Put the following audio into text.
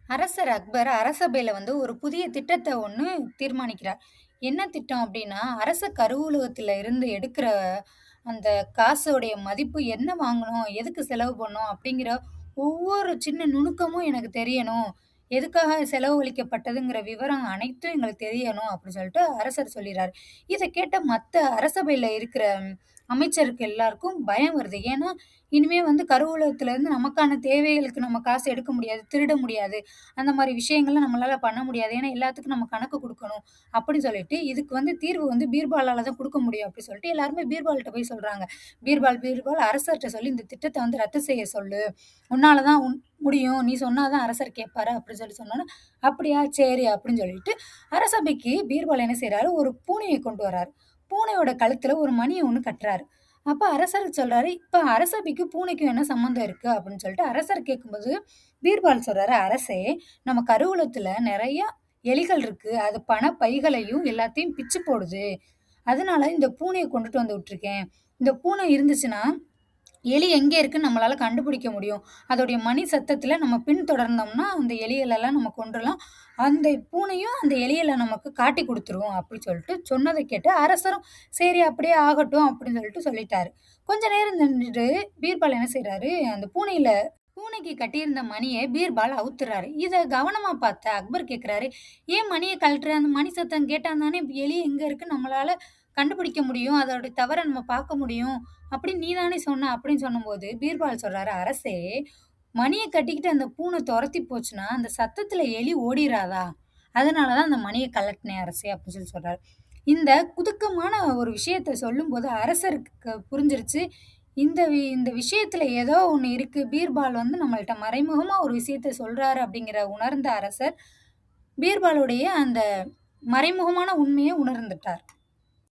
அரசர் அக்பர் அரசபையில ஒரு புதிய திட்டத்த ஒண்ணு தீர்மானிக்கிறார். என்ன திட்டம் அப்டின்னா, அரச கருவூலகத்துல இருந்து எடுக்கிற அந்த காசோடைய மதிப்பு என்ன வாங்கணும்? எதுக்கு செலவு பண்ணணும்? அப்டிங்கிற ஒவ்வொரு சின்ன நுணுக்கமும் எனக்கு தெரியணும். எதுக்காக செலவழிக்கப்பட்டதுங்கிற விவரம் அனைத்தும் எங்களுக்கு தெரியணும் அப்டின்னு சொல்லிட்டு அரசர் சொல்லிறாரு. இத கேட்ட மத்த அரசபையில இருக்கிற அமைச்சருக்கு எல்லாருக்கும் பயம் வருது. ஏன்னா, இனிமே கருவூலகத்திலருந்து நமக்கான தேவைகளுக்கு நம்ம காசு எடுக்க முடியாது, திருட முடியாது. அந்த மாரி விஷயங்கள்லாம் நம்மளால பண்ண முடியாது. ஏன்னா, எல்லாத்துக்கும் நம்ம கணக்கு குடுக்கணும். அப்படின்னு சொல்லிட்டு, இதுக்கு தீர்வு பீர்பாலால தான் குடுக்க முடியும் அப்படி சொல்லிட்டு எல்லாருமே பீர்பால்ட்ட போய் சொல்றாங்க. பீர்பால், பீர்பால் அரசர்ட்ட சொல்லி இந்த திட்டத்த ரத்து செய்ய சொல்லு. உன்னால தான் முடியும். நீ சொன்னா தான் அரசர் கேட்பாரு அப்படின்னு சொல்லி சொன்னோனே, அப்படியா சரி அப்படின்னு சொல்லிட்டு, அரசபைக்கு பீர்பால் என்ன செய்றாரு, ஒரு பூனைய கொண்டு வராரு. பூனையோட கழுத்துல ஒரு மணிய ஒண்ணு கட்டுறாரு. அப்ப அரசர் சொல்றாரு, "இப்ப அரசவைக்கும் பூனைக்கும் என்ன சம்மந்தம் இருக்கு?" அப்படின்னு சொல்லிட்டு அரசர் கேட்கும்போது, பீர்பால் சொல்றாரு, "அரசே, நம்ம கருவூலத்துல நெறைய எலிகள் இருக்கு. அது பண பைகளையும் எல்லாத்தையும் பிச்சு போடுது. அதனால இந்த பூனைய கொண்டுட்டு வந்து விட்டுருக்கேன். இந்த பூனை இருந்துச்சுன்னா, எலி எங்க இருக்குன்னு நம்மளால கண்டுபிடிக்க முடியும். அதோடைய மணி சத்தத்துல நம்ம பின்தொடர்ந்தோம்னா, அந்த எலிகளெல்லாம் நம்ம கொன்றலாம். அந்த பூனையும் அந்த எலிகள நமக்கு காட்டிக் குடுத்துரும்." அப்படி சொல்லிட்டு சொன்னத கேட்டு அரசரும், "சரி அப்படியே ஆகட்டும்." அப்படின்னு சொல்லிட்டு சொல்லிட்டாரு. கொஞ்ச நேரம் நின்னுட்டு பீர்பால் என்ன செய்றாரு, அந்த பூனைக்கு கட்டியிருந்த மணிய பீர்பால் அவுத்துறாரு. இத கவனமா பார்த்த அக்பர் கேட்கிறாரு, "ஏன் மணிய கழட்டுற? அந்த மணி சத்தம் கேட்டா தானே எலி எங்க இருக்குன்னு நம்மளால கண்டுபிடிக்க முடியும். அதோட தவற நம்ம பார்க்க முடியும். அப்படின்னு நீ தானே சொன்ன." அப்படின்னு சொன்னம்போது, பீர்பால் சொல்றாரு, "அரசே, மணிய கட்டிக்கிட்டு அந்த பூனை தொரத்தி போச்சுன்னா, அந்த சத்தத்துல எலி ஓடிறாதா? அதனால தான் அந்த மணிய கழட்டினேன் அரசே." அப்படின்னு சொல்றாரு. இந்த குதுக்கமான ஒரு விஷயத்த சொல்லும்போது அரசருக்கு புரிஞ்சிருச்சு. இந்த விஷயத்துல ஏதோ ஒண்ணு இருக்கு. பீர்பால் நம்மள்ட்ட மறைமுகமா ஒரு விஷயத்த சொல்றாரு அப்படிங்கிற உணர்ந்த அரசர், பீர்பாலுடைய அந்த மறைமுகமான உண்மைய உணர்ந்துட்டார்.